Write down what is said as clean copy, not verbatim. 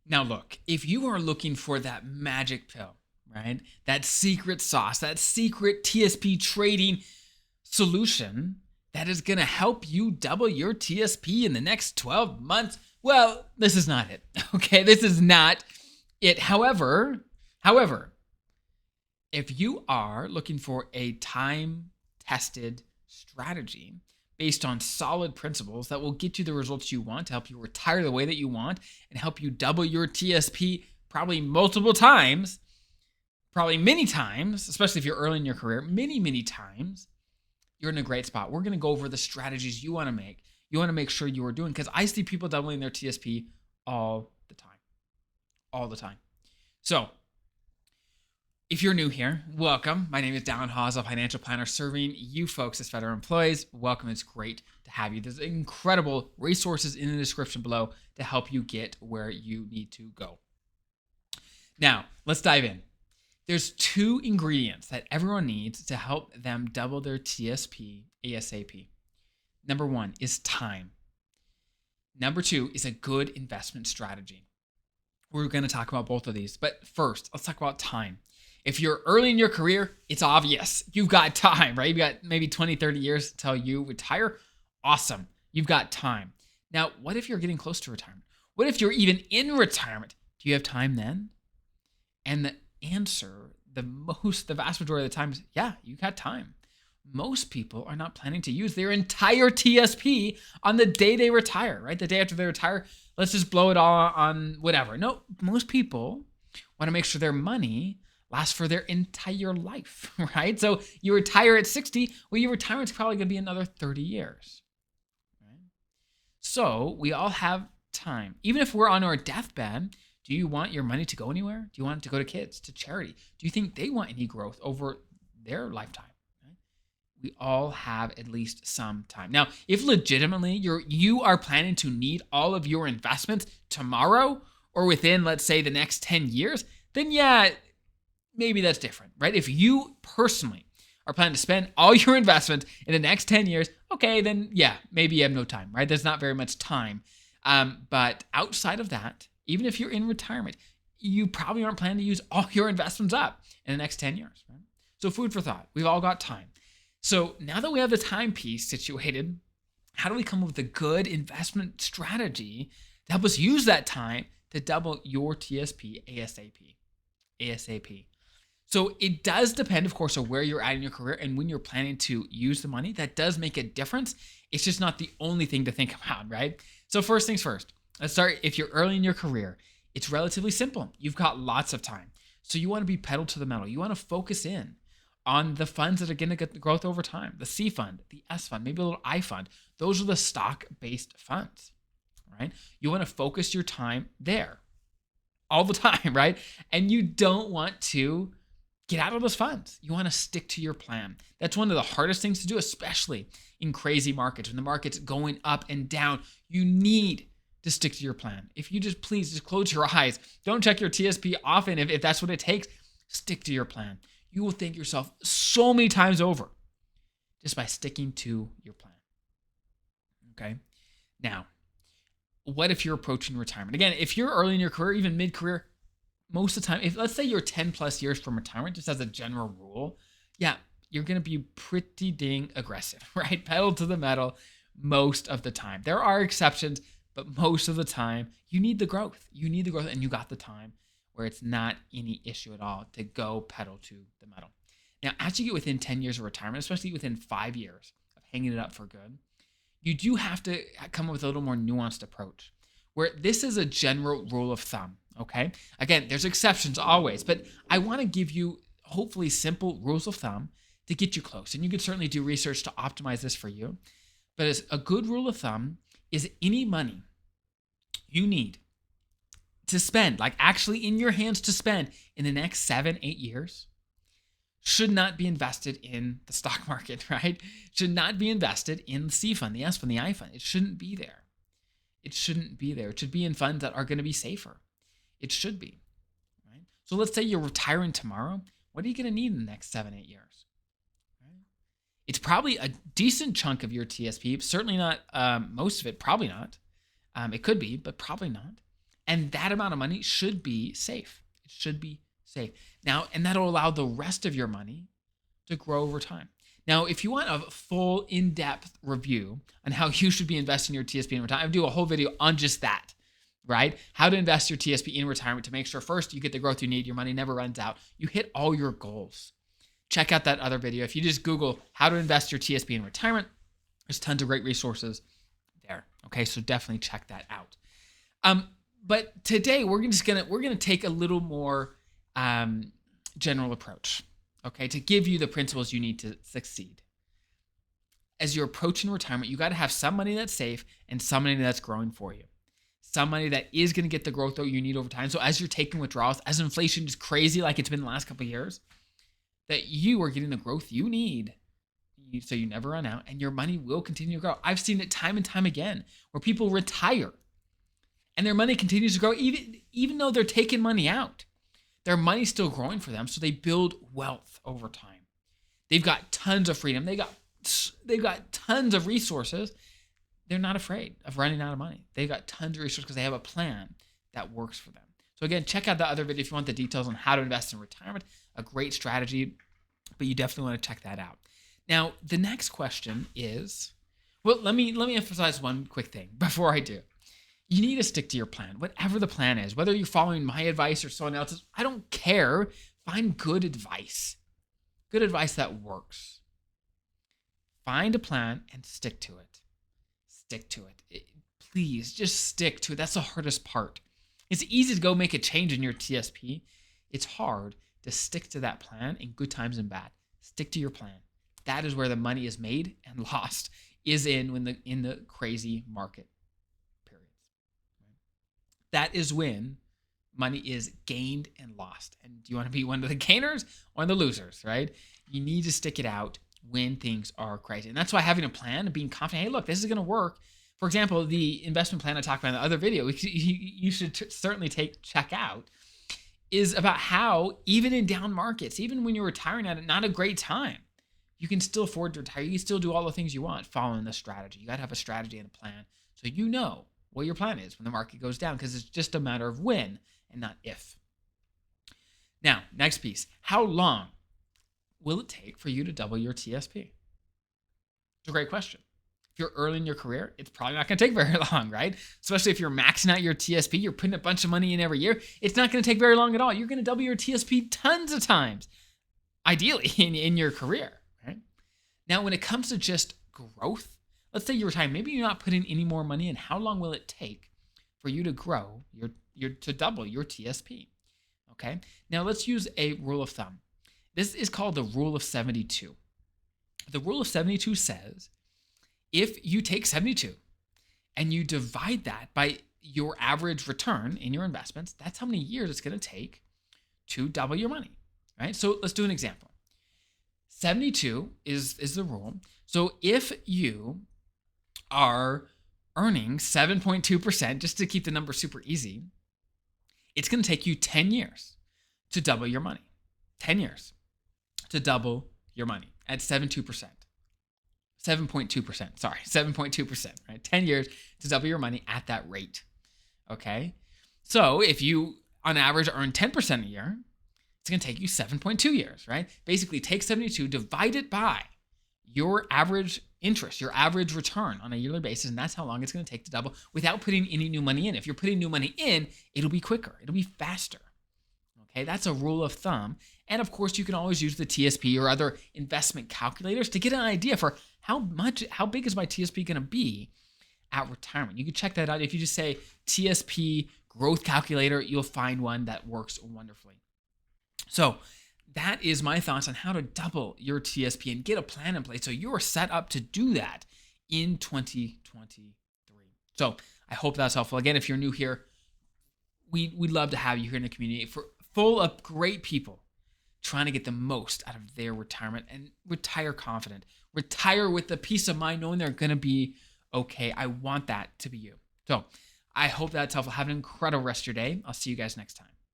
Now, look, if you are looking for that magic pill, right, that secret sauce, that secret TSP trading solution that is going to help you double your TSP in the next 12 months, well, this is not it. Okay, this is not it. However, if you are looking for a time-tested strategy based on solid principles that will get you the results you want to help you retire the way that you want and help you double your TSP probably multiple times, probably many times, especially if you're early in your career, many times, you're in a great spot. We're going to go over the strategies you want to make. You want to make sure you are doing, because I see people doubling their TSP all the time. All the time. So, if you're new here, welcome. My name is Dallin Hawes, a financial planner serving you folks as federal employees. Welcome. It's great to have you. There's incredible resources in the description below to help you get where you need to go. Now, let's dive in. There's two ingredients that everyone needs to help them double their TSP ASAP. Number one is time. Number two is a good investment strategy. We're going to talk about both of these, but first, let's talk about time. If you're early in your career, it's obvious. You've got time, right? You've got maybe 20, 30 years until you retire. Awesome. You've got time. Now, what if you're getting close to retirement? What if you're even in retirement? Do you have time then? And the answer, the vast majority of the time is, yeah, you got time. Most people are not planning to use their entire TSP on the day they retire, right? The day after they retire, let's just blow it all on whatever. No, most people want to make sure their money lasts for their entire life, right? So you retire at 60, well, your retirement's probably going to be another 30 years, right? So we all have time. Even if we're on our deathbed, do you want your money to go anywhere? Do you want it to go to kids, to charity? Do you think they want any growth over their lifetime? Right? We all have at least some time. Now, if legitimately you are planning to need all of your investments tomorrow or within, let's say, the next 10 years, then yeah, maybe that's different, right? If you personally are planning to spend all your investments in the next 10 years, okay, then yeah, maybe you have no time, right? There's not very much time. But outside of that, even if you're in retirement, you probably aren't planning to use all your investments up in the next 10 years, right? So food for thought. We've all got time. So now that we have the time piece situated, how do we come up with a good investment strategy to help us use that time to double your TSP ASAP? So it does depend, of course, on where you're at in your career and when you're planning to use the money. That does make a difference. It's just not the only thing to think about, right? So first things first, let's start. If you're early in your career, it's relatively simple. You've got lots of time. So you want to be pedal to the metal. You want to focus in on the funds that are going to get the growth over time. The C fund, the S fund, maybe a little I fund. Those are the stock-based funds, right? You want to focus your time there all the time, right? And you don't want to get out of those funds. You want to stick to your plan. That's one of the hardest things to do, especially in crazy markets. When the market's going up and down, you need to stick to your plan. If you please just close your eyes, don't check your TSP often if that's what it takes, stick to your plan. You will thank yourself so many times over just by sticking to your plan. Okay? Now, what if you're approaching retirement? Again, if you're early in your career, even mid-career, most of the time, if let's say you're 10 plus years from retirement, just as a general rule, yeah, you're going to be pretty dang aggressive, right? Pedal to the metal most of the time. There are exceptions, but most of the time, you need the growth. You need the growth, and you got the time where it's not any issue at all to go pedal to the metal. Now, as you get within 10 years of retirement, especially within 5 years of hanging it up for good, you do have to come up with a little more nuanced approach, where this is a general rule of thumb. Okay. Again, there's exceptions always, but I want to give you hopefully simple rules of thumb to get you close. And you can certainly do research to optimize this for you. But as a good rule of thumb is any money you need to spend, like actually in your hands to spend in the next 7-8 years, should not be invested in the stock market, right? Should not be invested in the C fund, the S fund, the I fund. It shouldn't be there. It shouldn't be there. It should be in funds that are going to be safer. It should be, right? So let's say you're retiring tomorrow. What are you going to need in the next 7-8 years? Right? It's probably a decent chunk of your TSP. Certainly not most of it. Probably not. It could be, but probably not. And that amount of money should be safe. It should be safe. Now, and that'll allow the rest of your money to grow over time. Now, if you want a full in-depth review on how you should be investing your TSP in retirement, I do a whole video on just that, right? How to invest your TSP in retirement to make sure first you get the growth you need, your money never runs out, you hit all your goals. Check out that other video. If you just Google how to invest your TSP in retirement, there's tons of great resources there. Okay, so definitely check that out. But today we're gonna take a little more general approach, okay, to give you the principles you need to succeed. As you're approaching retirement, you got to have some money that's safe and some money that's growing for you. Some money that is going to get the growth that you need over time. So as you're taking withdrawals, as inflation is crazy like it's been the last couple of years, that you are getting the growth you need so you never run out, and your money will continue to grow. I've seen it time and time again where people retire and their money continues to grow even though they're taking money out. Their money's still growing for them, so they build wealth over time. They've got tons of freedom. They've got tons of resources. They're not afraid of running out of money. They've got tons of resources because they have a plan that works for them. So again, check out the other video if you want the details on how to invest in retirement. A great strategy, but you definitely want to check that out. Now, the next question is, well, let me emphasize one quick thing before I do. You need to stick to your plan, whatever the plan is, whether you're following my advice or someone else's. I don't care. Find good advice that works. Find a plan and stick to it. Please just stick to it. That's the hardest part. It's easy to go make a change in your TSP. It's hard to stick to that plan in good times and bad. Stick to your plan. That is where the money is made and lost, is in the crazy market periods. That is when money is gained and lost. And do you want to be one of the gainers or the losers, right? You need to stick it out when things are crazy. And that's why having a plan and being confident, hey, look, this is going to work. For example, the investment plan I talked about in the other video, which you should certainly check out, is about how even in down markets, even when you're retiring at not a great time, you can still afford to retire. You can still do all the things you want following the strategy. You got to have a strategy and a plan so you know what your plan is when the market goes down, because it's just a matter of when and not if. Now, next piece. How long will it take for you to double your TSP? It's a great question. If you're early in your career, it's probably not going to take very long, right? Especially if you're maxing out your TSP, you're putting a bunch of money in every year. It's not going to take very long at all. You're going to double your TSP tons of times, ideally, in your career, right? Now, when it comes to just growth, let's say you're retiring. Maybe you're not putting any more money in. How long will it take for you to grow to double your TSP? Okay. Now, let's use a rule of thumb. This is called the rule of 72. The rule of 72 says, if you take 72 and you divide that by your average return in your investments, that's how many years it's going to take to double your money, right? So let's do an example. 72 is the rule. So if you are earning 7.2%, just to keep the number super easy, it's going to take you 10 years to double your money. 10 years to double your money at 7.2%, sorry, 7.2%, right? 10 years to double your money at that rate, okay? So if you, on average, earn 10% a year, it's going to take you 7.2 years, right? Basically, take 72, divide it by your average interest, your average return on a yearly basis, and that's how long it's going to take to double without putting any new money in. If you're putting new money in, it'll be quicker. It'll be faster. Okay, that's a rule of thumb. And of course, you can always use the TSP or other investment calculators to get an idea for how big is my TSP going to be at retirement. You can check that out. If you just say TSP growth calculator, you'll find one that works wonderfully. So that is my thoughts on how to double your TSP and get a plan in place so you're set up to do that in 2023. So I hope that's helpful. Again, if you're new here, we'd love to have you here in the community full of great people trying to get the most out of their retirement and retire confident. Retire with the peace of mind knowing they're going to be okay. I want that to be you. So I hope that's helpful. Have an incredible rest of your day. I'll see you guys next time.